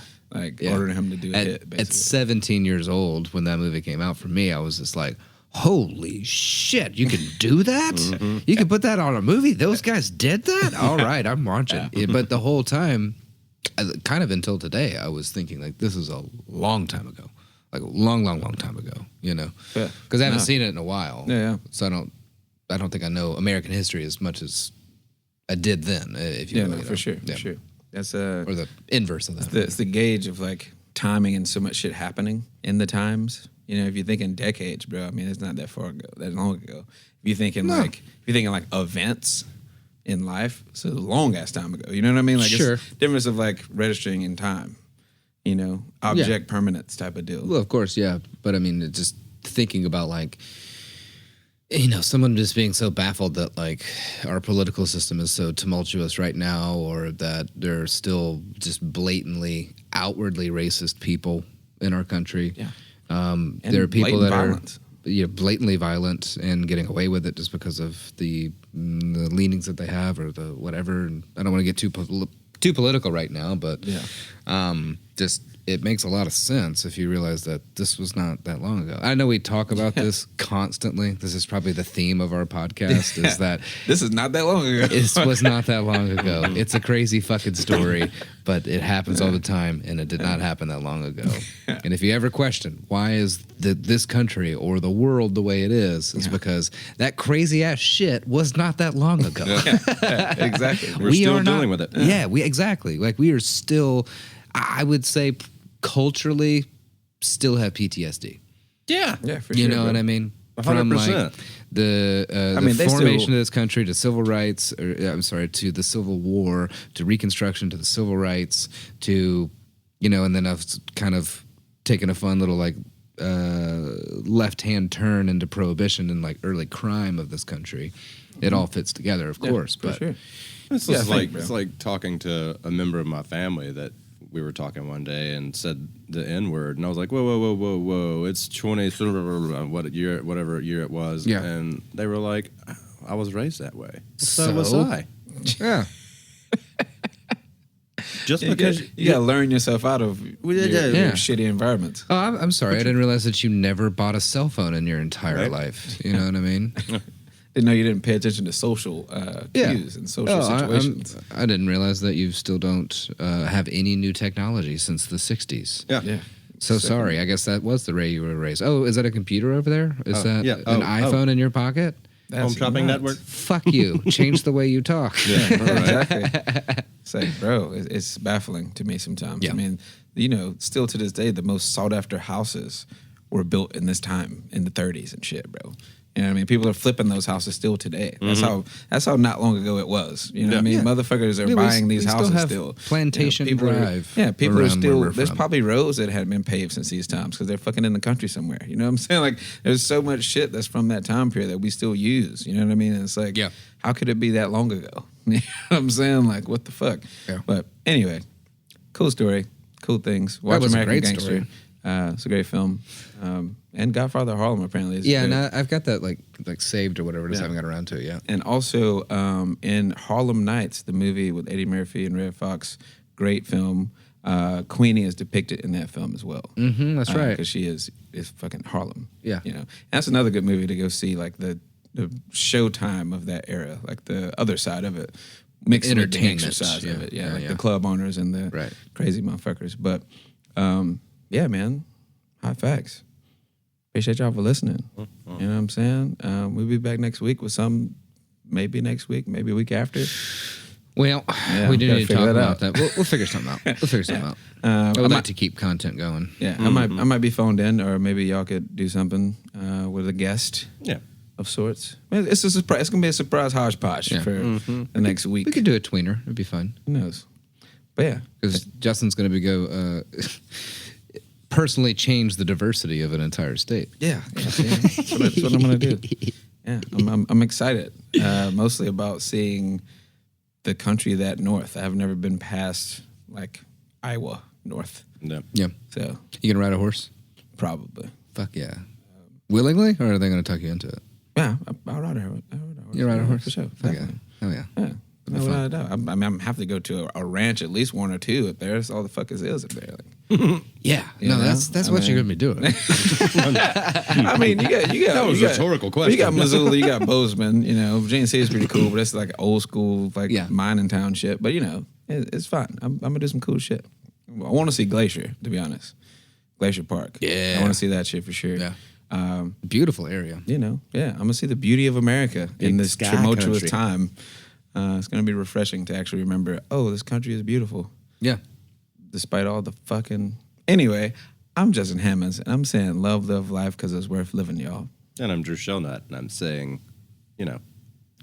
ordering him to do a hit. Basically. At 17 years old, when that movie came out, for me, I was just like, "Holy shit! You can do that? Mm-hmm. You can put that on a movie? Those guys did that? All right, I'm watching." But the whole time, kind of until today, I was thinking like, this is a long time ago, like a long time ago. Because I haven't seen it in a while. Yeah. So I don't think I know American history as much as I did then. If you for sure. That's or the inverse of that. It's the gauge of like timing and so much shit happening in the times. If you think in decades, bro, I mean, it's not that far ago, that long ago. If you're thinking like events in life, it's a long ass time ago. You know what I mean? Like it's difference of like registering in time. Object permanence type of deal. Well, of course, yeah. But I mean, just thinking about like. Someone just being so baffled that like our political system is so tumultuous right now, or that there are still just blatantly, outwardly racist people in our country. Yeah. There are people that violent. Are blatantly violent and getting away with it just because of the leanings that they have or the whatever. And I don't want to get too political right now, but just it makes a lot of sense if you realize that this was not that long ago. I know we talk about this constantly. This is probably the theme of our podcast is that this is not that long ago. This was not that long ago. It's a crazy fucking story, but it happens all the time, and it did not happen that long ago. And if you ever question why is this country or the world the way it is, it's because that crazy ass shit was not that long ago. Exactly. We're still dealing with it. Yeah, exactly. Like we are still, I would say, culturally, still have PTSD. Yeah, for sure. You know what I mean? 100%. From like the formation of this country to civil rights, to the Civil War, to Reconstruction, to the civil rights, to, and then I've kind of taken a fun little like left-hand turn into prohibition and like early crime of this country. It all fits together, of course. But sure. It's like talking to a member of my family that we were talking one day and said the N-word, and I was like, whoa, it's 20, whatever year it was, and they were like, I was raised that way. So? was I. Yeah. Just You because gotta learn yourself out of your yeah. shitty environments. Oh, I'm sorry. I didn't realize that you never bought a cell phone in your entire life. You know what I mean? Didn't know you didn't pay attention to social cues and social situations. I didn't realize that you still don't have any new technology since the 60s. Yeah. So sorry. I guess that was the way you were raised. Oh, is that a computer over there? Is that an iPhone in your pocket? That's Home Shopping nuts. Network. Fuck you. Change the way you talk. Yeah, right. Exactly. It's like, bro, it's baffling to me sometimes. Yeah. I mean, still to this day, the most sought after houses were built in this time in the 30s and shit, bro. You know what I mean? People are flipping those houses still today. That's how not long ago it was. You know what I mean? Yeah. Motherfuckers are Dude, buying we these still houses have still. Plantation people Drive people are around still. where we're There's from. probably roads that hadn't been paved since these times because they're fucking in the country somewhere. You know what I'm saying? Like, there's so much shit that's from that time period that we still use. You know what I mean? And it's like, how could it be that long ago? You know what I'm saying? Like, what the fuck? Yeah. But anyway, cool story, cool things. Watch was a American great Gangster. story. It's a great film. And Godfather of Harlem apparently is Yeah, great. and I've got that like saved or whatever. Just haven't got around to it yet. And also in Harlem Nights, the movie with Eddie Murphy and Red Fox, great film. Queenie is depicted in that film as well. Mm-hmm, that's right. Because she is fucking Harlem. Yeah. And that's another good movie to go see, like the showtime of that era, like the other side of it. Mixed with the Entertainment, gangster side of yeah. it. Yeah, Like yeah. the club owners and the crazy motherfuckers. But yeah, man, high facts. Appreciate y'all for listening. You know what I'm saying? We'll be back next week with some, maybe next week, maybe a week after. Well, Yeah, we do gotta need to figure talk that about out. that. We'll figure something out. We'll figure something out. I would like to keep content going. Yeah, I might be phoned in, or maybe y'all could do something with a guest. Yeah. Of sorts. It's a surprise. It's gonna be a surprise hodgepodge for the next week. We could do a tweener. It'd be fun. Who knows? But yeah, Because Justin's going to personally change the diversity of an entire state. yeah. That's what I'm gonna do. Yeah, I'm excited. Mostly about seeing the country that north. I've never been past like Iowa north, Yeah. Yeah. so You going to ride a horse? probably. Fuck yeah. Willingly? Or are they going to tuck you into it? Yeah, I'll ride a horse. You ride a horse? for sure. Fuck yeah. Definitely. Oh, yeah. Yeah. No, without a doubt. I mean, I'm have to go to a ranch, at least one or two up there. That's all the fuck is up there. Like, Yeah. You No, know? that's I what mean- you're going to be doing. I mean, you got That was you a got- rhetorical You got question. Missoula, you got Bozeman. Virginia City is pretty cool, but it's like old school, like Yeah. mining town shit. But it's fun. I'm gonna do some cool shit. I want to see Glacier, to be honest. Glacier Park. Yeah. I want to see that shit for sure. Yeah. Beautiful area. I'm gonna see the beauty of America in Big this sky tumultuous country. time. It's gonna be refreshing to actually remember. Oh, this country is beautiful, Yeah. despite all the fucking. Anyway, I'm Justin Hammonds, and I'm saying love life because it's worth living, y'all. And I'm Drew Shelnut, and I'm saying,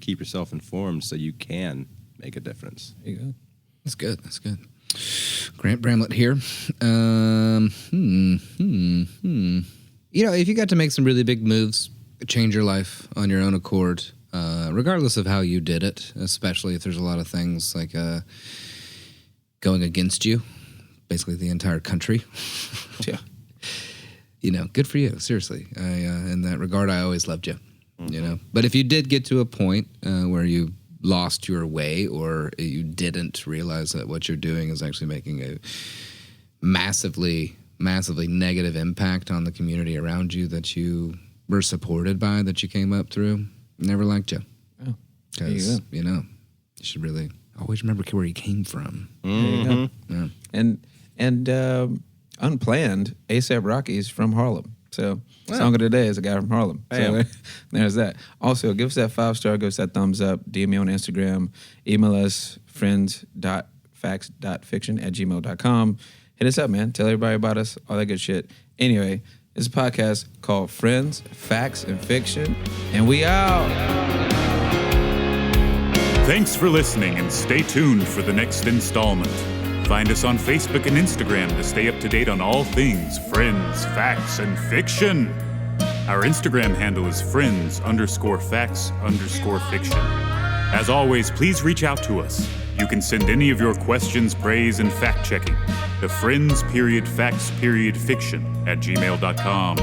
keep yourself informed so you can make a difference. There you go. That's good. That's good. Grant Bramlett here. If you got to make some really big moves, change your life on your own accord, regardless of how you did it, especially if there's a lot of things like going against you, basically the entire country. Yeah. Good for you. Seriously. In that regard, I always loved you. But if you did get to a point where you lost your way or you didn't realize that what you're doing is actually making a massively negative impact on the community around you that you were supported by, that you came up through, never liked you. Oh, there you Because, go. you should really always remember where you came from. There you go. Yeah. And unplanned, A$AP Rocky's from Harlem. So song of the day is a guy from Harlem. So there's that. Also, give us that 5-star, give us that thumbs up, DM me on Instagram, email us friends.facts.fiction@gmail.com. Hit us up, man. Tell everybody about us, all that good shit. Anyway, it's a podcast called Friends, Facts, and Fiction, and we out. Thanks for listening, and stay tuned for the next installment. Find us on Facebook and Instagram to stay up to date on all things Friends, Facts, and Fiction. Our Instagram handle is friends_facts_fiction. As always, please reach out to us. You can send any of your questions, praise, and fact-checking to friends_facts_fiction@gmail.com.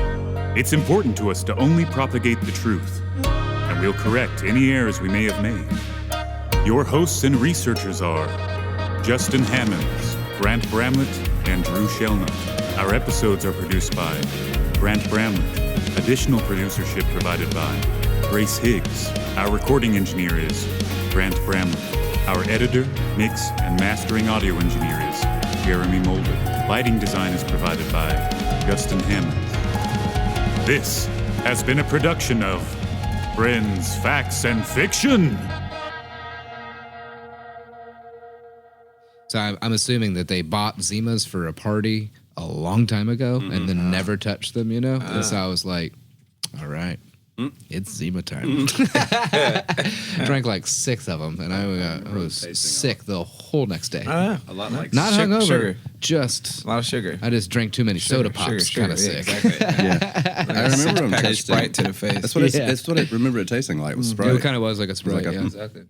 It's important to us to only propagate the truth, and We'll correct any errors we may have made. Your hosts and researchers are Justin Hammonds, Grant Bramlett, and Drew Shellnut. Our episodes are produced by Grant Bramlett. Additional producership provided by Grace Higgs. Our recording engineer is Grant Bramlett. Our editor, mix, and mastering audio engineer is Jeremy Mulder. Lighting design is provided by Justin Hammonds. This has been a production of Friends, Facts, and Fiction. So I'm assuming that they bought Zimas for a party a long time ago and then never touched them, you know? And so I was like, all right, it's Zima time. Drank like 6 of them, and I was sick the whole next day. A lot like Not hungover, sugar. just A lot of sugar. I just drank too many soda pops, kind of sick. Exactly. Yeah. I remember them Pack of tasting. Sprite to the face. That's what I remember it tasting like was Sprite. It kind of was like a Sprite, like a- yeah. Exactly.